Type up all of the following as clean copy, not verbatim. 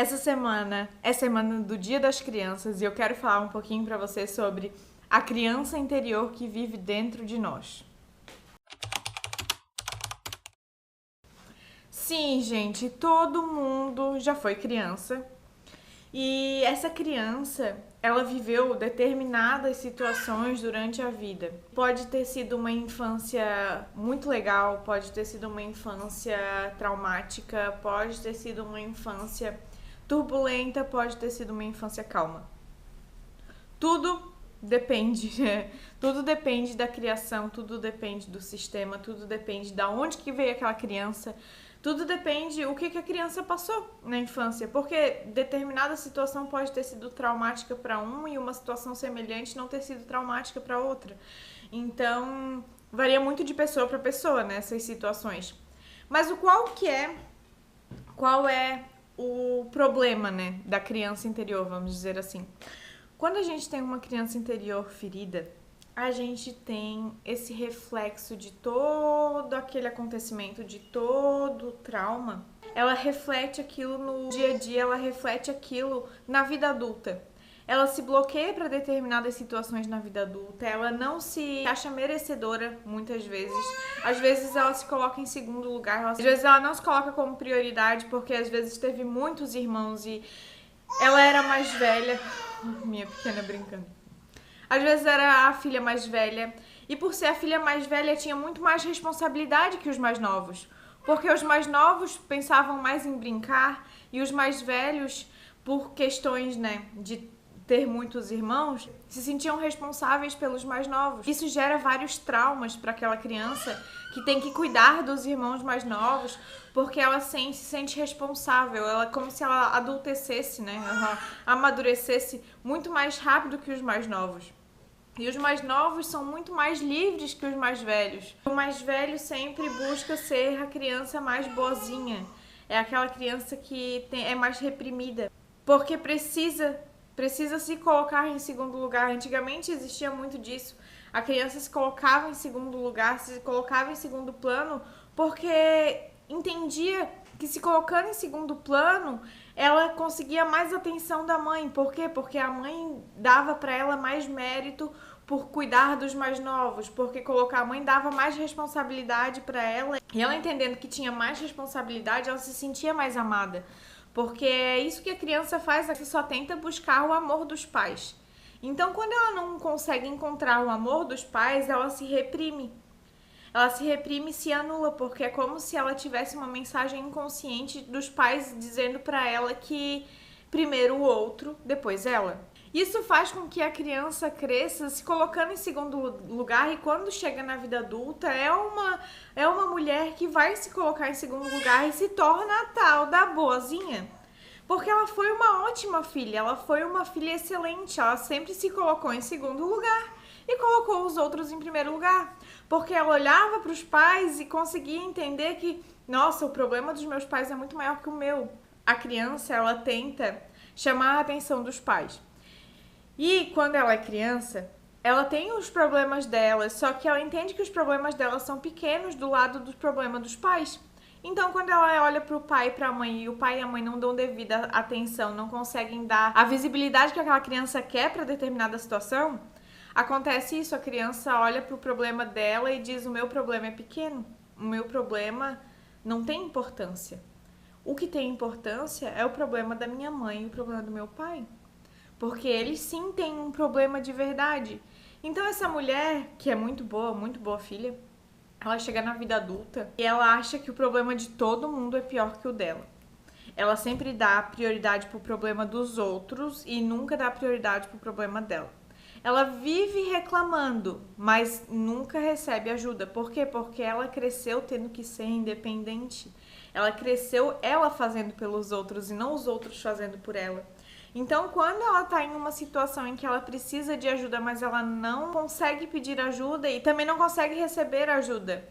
Essa semana é semana do Dia das Crianças e eu quero falar um pouquinho para você sobre a criança interior que vive dentro de nós. Sim, gente, todo mundo já foi criança. E essa criança, ela viveu determinadas situações durante a vida. Pode ter sido uma infância muito legal, pode ter sido uma infância traumática, pode ter sido uma infância turbulenta, pode ter sido uma infância calma. Tudo depende, tudo depende da criação, tudo depende do sistema, tudo depende de onde que veio aquela criança. Tudo depende o que a criança passou na infância, porque determinada situação pode ter sido traumática para um e uma situação semelhante não ter sido traumática para outra. Então, varia muito de pessoa para pessoa nessas situações. Mas qual é o problema, né, da criança interior, vamos dizer assim? Quando a gente tem uma criança interior ferida, a gente tem esse reflexo de todo aquele acontecimento, de todo o trauma. Ela reflete aquilo no dia a dia, ela reflete aquilo na vida adulta. Ela se bloqueia para determinadas situações na vida adulta, ela não se acha merecedora muitas vezes. Às vezes ela se coloca em segundo lugar, às vezes ela não se coloca como prioridade porque às vezes teve muitos irmãos e ela era mais velha. Minha pequena brincando. Às vezes era a filha mais velha. E por ser a filha mais velha, tinha muito mais responsabilidade que os mais novos. Porque os mais novos pensavam mais em brincar e os mais velhos, por questões, né, de ter muitos irmãos, se sentiam responsáveis pelos mais novos. Isso gera vários traumas para aquela criança que tem que cuidar dos irmãos mais novos, porque ela se sente responsável. Ela como se ela adultecesse, né? Ela amadurecesse muito mais rápido que os mais novos. E os mais novos são muito mais livres que os mais velhos. O mais velho sempre busca ser a criança mais boazinha. É aquela criança que é mais reprimida. Porque precisa se colocar em segundo lugar. Antigamente existia muito disso. A criança se colocava em segundo lugar, se colocava em segundo plano, porque entendia que se colocando em segundo plano, ela conseguia mais atenção da mãe. Por quê? Porque a mãe dava para ela mais mérito por cuidar dos mais novos, porque colocar a mãe dava mais responsabilidade para ela. E ela entendendo que tinha mais responsabilidade, ela se sentia mais amada. Porque é isso que a criança faz, ela só tenta buscar o amor dos pais. Então, quando ela não consegue encontrar o amor dos pais, ela se reprime. Ela se reprime e se anula, porque é como se ela tivesse uma mensagem inconsciente dos pais dizendo para ela que primeiro o outro, depois ela. Isso faz com que a criança cresça se colocando em segundo lugar e quando chega na vida adulta é uma mulher que vai se colocar em segundo lugar e se torna a tal da boazinha. Porque ela foi uma ótima filha, ela foi uma filha excelente, ela sempre se colocou em segundo lugar e colocou os outros em primeiro lugar. Porque ela olhava para os pais e conseguia entender que, nossa, o problema dos meus pais é muito maior que o meu. A criança, ela tenta chamar a atenção dos pais. E quando ela é criança, ela tem os problemas dela, só que ela entende que os problemas dela são pequenos do lado dos problemas dos pais. Então, quando ela olha para o pai e para a mãe e o pai e a mãe não dão devida atenção, não conseguem dar a visibilidade que aquela criança quer para determinada situação, acontece isso, a criança olha para o problema dela e diz: o meu problema é pequeno, o meu problema não tem importância. O que tem importância é o problema da minha mãe e o problema do meu pai. Porque eles sim têm um problema de verdade. Então essa mulher, que é muito boa filha, ela chega na vida adulta e ela acha que o problema de todo mundo é pior que o dela. Ela sempre dá prioridade pro problema dos outros e nunca dá prioridade pro problema dela. Ela vive reclamando, mas nunca recebe ajuda. Por quê? Porque ela cresceu tendo que ser independente. Ela cresceu ela fazendo pelos outros e não os outros fazendo por ela. Então, quando ela tá em uma situação em que ela precisa de ajuda, mas ela não consegue pedir ajuda e também não consegue receber ajuda,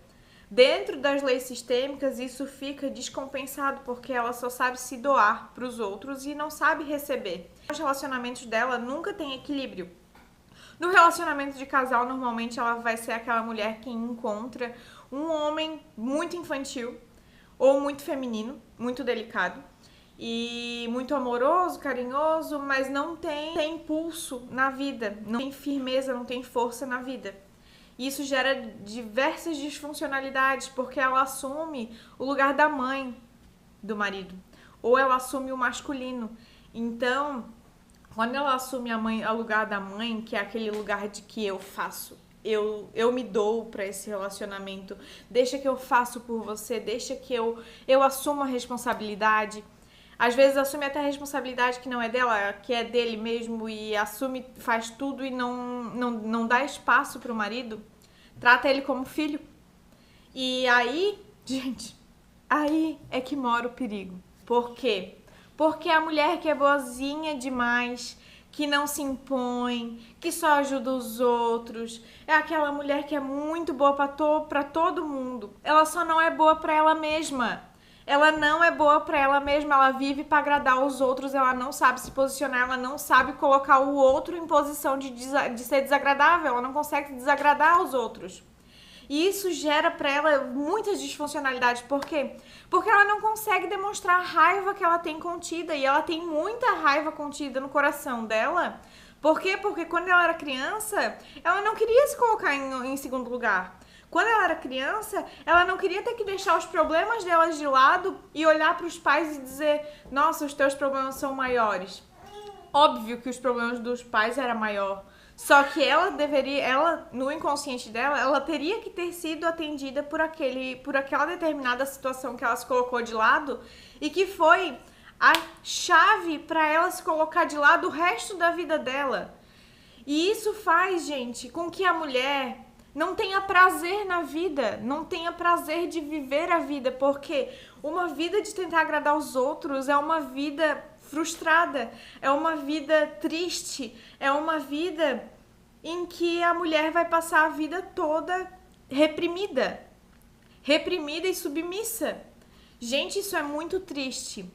dentro das leis sistêmicas, isso fica descompensado, porque ela só sabe se doar para os outros e não sabe receber. Os relacionamentos dela nunca têm equilíbrio. No relacionamento de casal, normalmente ela vai ser aquela mulher que encontra um homem muito infantil ou muito feminino, muito delicado, e muito amoroso, carinhoso, mas não tem impulso na vida, não tem firmeza, não tem força na vida. E isso gera diversas disfuncionalidades, porque ela assume o lugar da mãe do marido, ou ela assume o masculino. Então, quando ela assume o lugar da mãe, que é aquele lugar de que eu faço, eu me dou para esse relacionamento, deixa que eu faço por você, deixa que eu assumo a responsabilidade. Às vezes assume até a responsabilidade que não é dela, que é dele mesmo, e assume, faz tudo e não dá espaço pro marido. Trata ele como filho. E aí, gente, aí é que mora o perigo. Por quê? Porque a mulher que é boazinha demais, que não se impõe, que só ajuda os outros, é aquela mulher que é muito boa pra todo mundo. Ela só não é boa pra ela mesma. Ela não é boa pra ela mesma, ela vive pra agradar os outros, ela não sabe se posicionar, ela não sabe colocar o outro em posição de ser desagradável, ela não consegue desagradar os outros. E isso gera pra ela muitas disfuncionalidades. Por quê? Porque ela não consegue demonstrar a raiva que ela tem contida, e ela tem muita raiva contida no coração dela. Por quê? Porque quando ela era criança, ela não queria se colocar em segundo lugar. Quando ela era criança, ela não queria ter que deixar os problemas delas de lado e olhar para os pais e dizer: nossa, os teus problemas são maiores. Óbvio que os problemas dos pais eram maior. Só que ela, no inconsciente dela, ela teria que ter sido atendida por aquela determinada situação que ela se colocou de lado e que foi a chave para ela se colocar de lado o resto da vida dela. E isso faz, gente, com que a mulher não tenha prazer na vida, não tenha prazer de viver a vida, porque uma vida de tentar agradar os outros é uma vida frustrada, é uma vida triste, é uma vida em que a mulher vai passar a vida toda reprimida e submissa. Gente, isso é muito triste.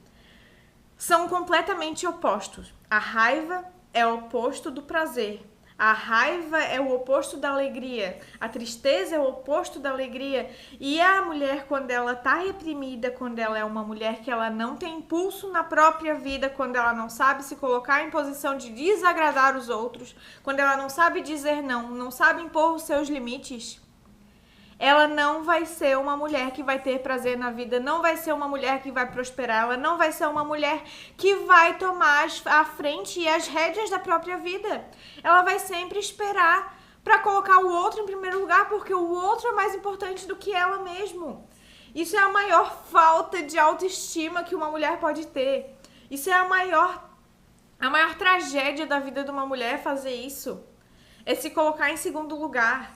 São completamente opostos. A raiva é o oposto do prazer. A raiva é o oposto da alegria, a tristeza é o oposto da alegria. E a mulher, quando ela tá reprimida, quando ela é uma mulher que ela não tem impulso na própria vida, quando ela não sabe se colocar em posição de desagradar os outros, quando ela não sabe dizer não sabe impor os seus limites, ela não vai ser uma mulher que vai ter prazer na vida, não vai ser uma mulher que vai prosperar, ela não vai ser uma mulher que vai tomar a frente e as rédeas da própria vida. Ela vai sempre esperar para colocar o outro em primeiro lugar, porque o outro é mais importante do que ela mesma. Isso é a maior falta de autoestima que uma mulher pode ter. Isso é a maior tragédia da vida de uma mulher, fazer isso. É se colocar em segundo lugar.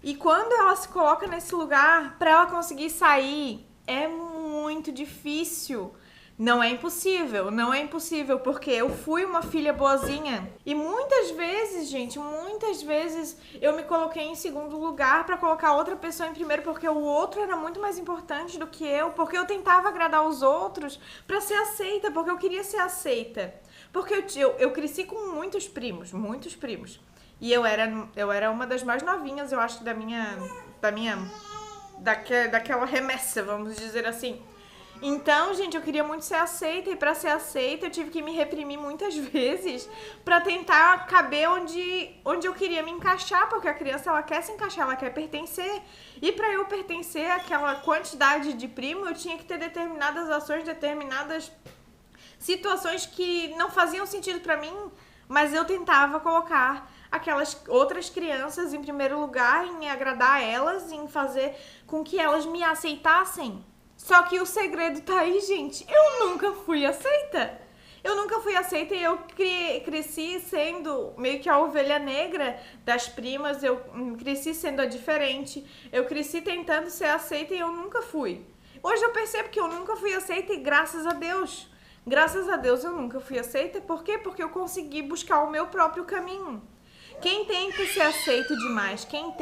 E quando ela se coloca nesse lugar, para ela conseguir sair, é muito difícil. Não é impossível, porque eu fui uma filha boazinha. E muitas vezes, gente, eu me coloquei em segundo lugar para colocar outra pessoa em primeiro, porque o outro era muito mais importante do que eu, porque eu tentava agradar os outros para ser aceita, porque eu queria ser aceita. Porque eu cresci com muitos primos. E eu era uma das mais novinhas, eu acho, daquela remessa, vamos dizer assim. Então, gente, eu queria muito ser aceita, e pra ser aceita eu tive que me reprimir muitas vezes pra tentar caber onde eu queria me encaixar, porque a criança, ela quer se encaixar, ela quer pertencer. E pra eu pertencer àquela quantidade de primo, eu tinha que ter determinadas ações, determinadas situações que não faziam sentido pra mim, mas eu tentava colocar aquelas outras crianças em primeiro lugar, em agradar elas, em fazer com que elas me aceitassem. Só que o segredo tá aí, gente. Eu nunca fui aceita. E eu cresci sendo meio que a ovelha negra das primas, eu cresci sendo a diferente, eu cresci tentando ser aceita e eu nunca fui. Hoje eu percebo que eu nunca fui aceita e graças a Deus eu nunca fui aceita. Por quê? Porque eu consegui buscar o meu próprio caminho. Quem tenta ser aceito demais, quem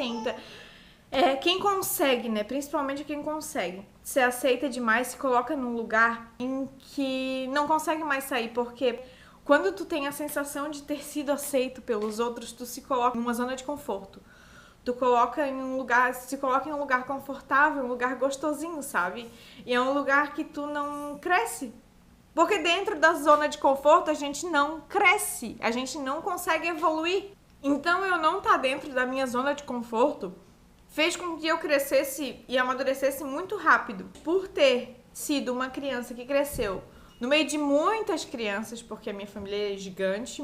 consegue, né? Principalmente quem consegue ser aceita demais, se coloca num lugar em que não consegue mais sair, porque quando tu tem a sensação de ter sido aceito pelos outros, tu se coloca numa zona de conforto. Se coloca em um lugar confortável, um lugar gostosinho, sabe? E é um lugar que tu não cresce. Porque dentro da zona de conforto a gente não cresce, a gente não consegue evoluir. Então eu não estar dentro da minha zona de conforto fez com que eu crescesse e amadurecesse muito rápido. Por ter sido uma criança que cresceu no meio de muitas crianças, porque a minha família é gigante,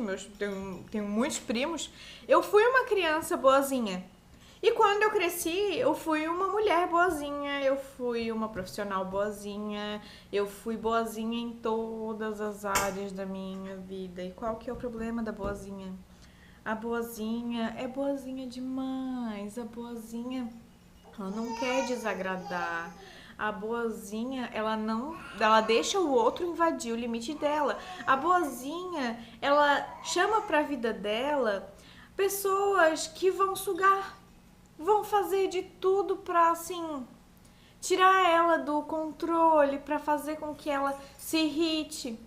tenho muitos primos, eu fui uma criança boazinha. E quando eu cresci, eu fui uma mulher boazinha, eu fui uma profissional boazinha, eu fui boazinha em todas as áreas da minha vida. E qual que é o problema da boazinha? A boazinha é boazinha demais, a boazinha, ela não quer desagradar. A boazinha, ela deixa o outro invadir o limite dela. A boazinha, ela chama pra vida dela pessoas que vão sugar, vão fazer de tudo pra, assim, tirar ela do controle, pra fazer com que ela se irrite.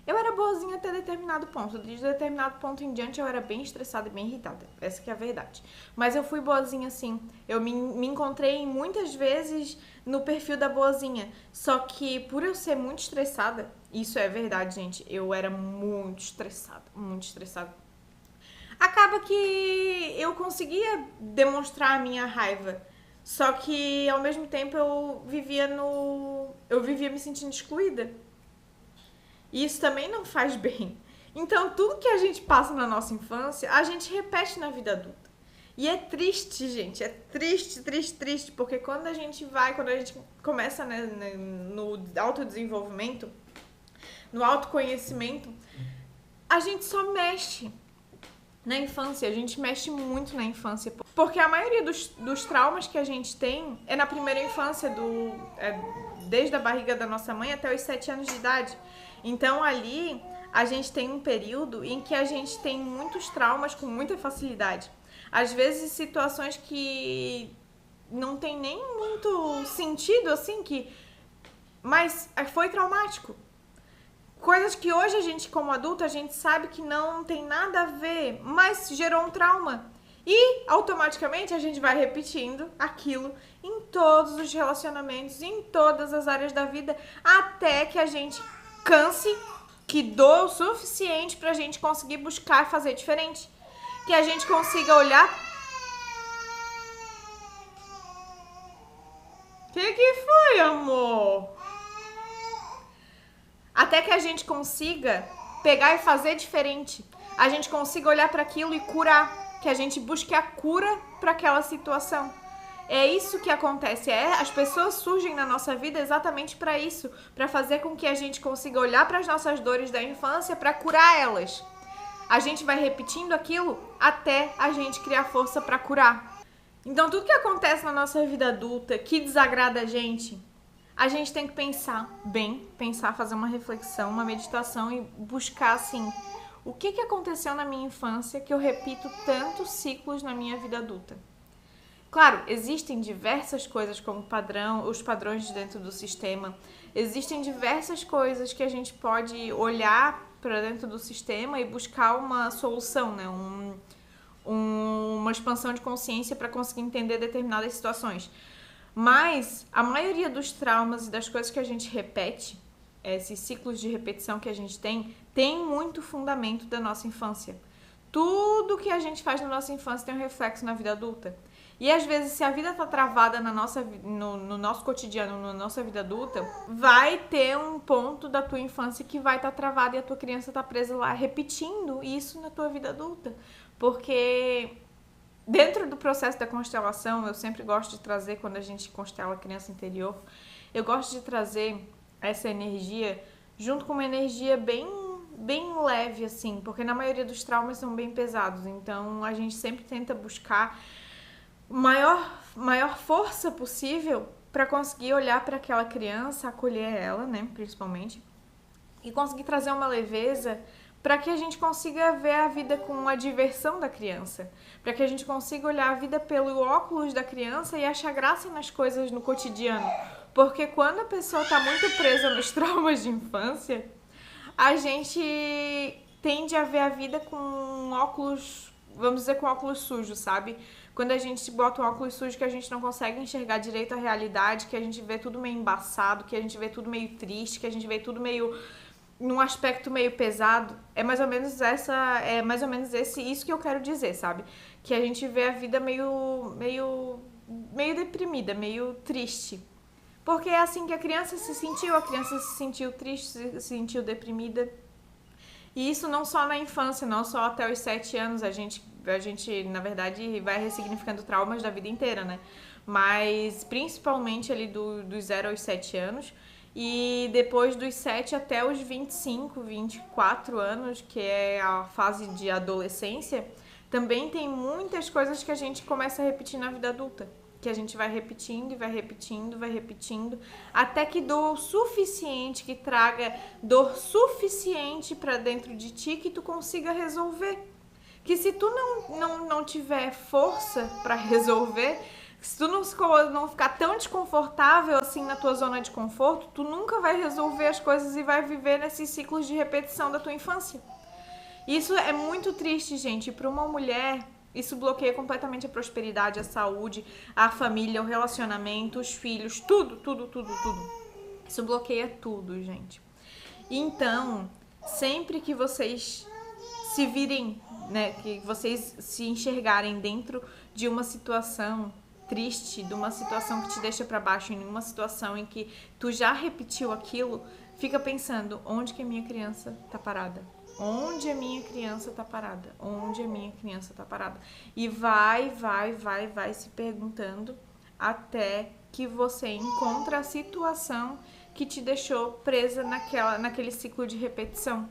Eu era boazinha até determinado ponto. De determinado ponto em diante eu era bem estressada e bem irritada. Essa que é a verdade. Mas eu fui boazinha sim. Eu me encontrei muitas vezes no perfil da boazinha. Só que por eu ser muito estressada, isso é verdade, gente. Eu era muito estressada. Muito estressada. Acaba que eu conseguia demonstrar a minha raiva. Só que ao mesmo tempo eu vivia me sentindo excluída. E isso também não faz bem. Então, tudo que a gente passa na nossa infância, a gente repete na vida adulta. E é triste, gente. É triste, triste, triste. Porque quando a gente começa, né, no autodesenvolvimento, no autoconhecimento, a gente só mexe na infância. A gente mexe muito na infância. Porque a maioria dos traumas que a gente tem é na primeira infância, desde a barriga da nossa mãe até os 7 anos de idade. Então, ali, a gente tem um período em que a gente tem muitos traumas com muita facilidade. Às vezes, situações que não tem nem muito sentido, assim, mas foi traumático. Coisas que hoje a gente, como adulto, a gente sabe que não tem nada a ver, mas gerou um trauma. E, automaticamente, a gente vai repetindo aquilo em todos os relacionamentos, em todas as áreas da vida, até que a gente canse, que doa o suficiente pra gente conseguir buscar fazer diferente. Que a gente consiga olhar... Que foi, amor? Até que a gente consiga pegar e fazer diferente. A gente consiga olhar para aquilo e curar. Que a gente busque a cura para aquela situação. É isso que acontece. As pessoas surgem na nossa vida exatamente para isso. Para fazer com que a gente consiga olhar para as nossas dores da infância para curar elas. A gente vai repetindo aquilo até a gente criar força para curar. Então, tudo que acontece na nossa vida adulta que desagrada a gente tem que pensar bem, fazer uma reflexão, uma meditação e buscar, assim, o que aconteceu na minha infância que eu repito tantos ciclos na minha vida adulta. Claro, existem diversas coisas como os padrões de dentro do sistema. Existem diversas coisas que a gente pode olhar para dentro do sistema e buscar uma solução, né? Uma expansão de consciência para conseguir entender determinadas situações. Mas a maioria dos traumas e das coisas que a gente repete, esses ciclos de repetição que a gente tem muito fundamento da nossa infância. Tudo que a gente faz na nossa infância tem um reflexo na vida adulta. E às vezes, se a vida tá travada no nosso cotidiano, na nossa vida adulta, vai ter um ponto da tua infância que vai estar travado e a tua criança tá presa lá repetindo isso na tua vida adulta. Porque dentro do processo da constelação, eu sempre gosto de trazer, quando a gente constela a criança interior, eu gosto de trazer essa energia junto com uma energia bem leve, assim, porque na maioria dos traumas são bem pesados. Então, a gente sempre tenta buscar maior força possível para conseguir olhar para aquela criança, acolher ela, né, principalmente, e conseguir trazer uma leveza para que a gente consiga ver a vida com a diversão da criança, para que a gente consiga olhar a vida pelo óculos da criança e achar graça nas coisas no cotidiano. Porque quando a pessoa está muito presa nos traumas de infância, a gente tende a ver a vida com óculos, vamos dizer, com óculos sujos, sabe? Quando a gente bota um óculos sujo que a gente não consegue enxergar direito a realidade, que a gente vê tudo meio embaçado, que a gente vê tudo meio triste, que a gente vê tudo meio num aspecto meio pesado, é mais ou menos isso que eu quero dizer, sabe? Que a gente vê a vida meio deprimida, meio triste. Porque é assim que a criança se sentiu triste, se sentiu deprimida. E isso não só na infância, não só até os 7 anos, a gente na verdade, vai ressignificando traumas da vida inteira, né? Mas principalmente ali dos 0 aos 7 anos. E depois dos 7 até os 25, 24 anos, que é a fase de adolescência, também tem muitas coisas que a gente começa a repetir na vida adulta. Que a gente vai repetindo e vai repetindo, vai repetindo, até que dor suficiente, que traga dor suficiente pra dentro de ti que tu consiga resolver. Que se tu não tiver força pra resolver, se tu não ficar tão desconfortável assim na tua zona de conforto, tu nunca vai resolver as coisas e vai viver nesses ciclos de repetição da tua infância. Isso é muito triste, gente. Para uma mulher, isso bloqueia completamente a prosperidade, a saúde, a família, o relacionamento, os filhos, tudo, tudo, tudo, tudo. Isso bloqueia tudo, gente. Então, sempre que vocês se virem, né, que vocês se enxergarem dentro de uma situação triste, de uma situação que te deixa pra baixo, em uma situação em que tu já repetiu aquilo, fica pensando, onde que a minha criança tá parada? Onde a minha criança tá parada? Onde a minha criança tá parada? E vai se perguntando até que você encontra a situação que te deixou presa naquele ciclo de repetição.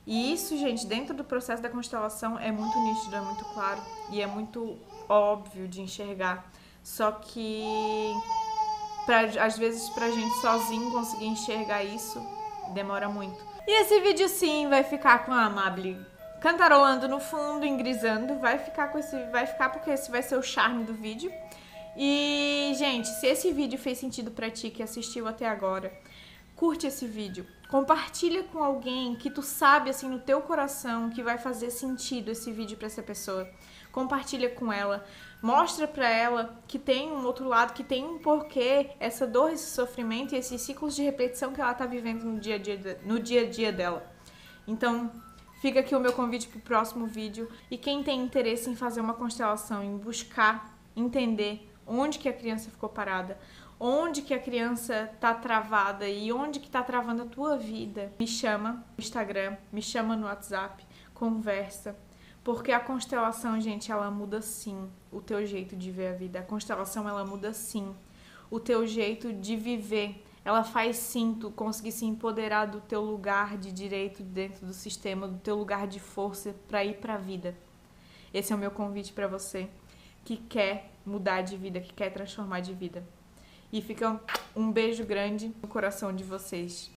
E isso, gente, dentro do processo da constelação é muito nítido, é muito claro e é muito óbvio de enxergar. Só que, às vezes, pra gente sozinho conseguir enxergar isso, demora muito. E esse vídeo, sim, vai ficar com a Amable cantarolando no fundo, engrisando. Vai ficar porque esse vai ser o charme do vídeo. E, gente, se esse vídeo fez sentido pra ti que assistiu até agora, curte esse vídeo, compartilha com alguém que tu sabe, assim, no teu coração que vai fazer sentido esse vídeo pra essa pessoa. Compartilha com ela, mostra pra ela que tem um outro lado, que tem um porquê, essa dor, esse sofrimento e esses ciclos de repetição que ela tá vivendo no dia a dia dela. Então, fica aqui o meu convite pro próximo vídeo. E quem tem interesse em fazer uma constelação, em buscar entender onde que a criança ficou parada, onde que a criança tá travada e onde que tá travando a tua vida, me chama no Instagram, me chama no WhatsApp, conversa. Porque a constelação, gente, ela muda sim o teu jeito de ver a vida. A constelação, ela muda sim o teu jeito de viver. Ela faz sim tu conseguir se empoderar do teu lugar de direito dentro do sistema, do teu lugar de força pra ir pra vida. Esse é o meu convite pra você que quer mudar de vida, que quer transformar de vida. E fica um beijo grande no coração de vocês.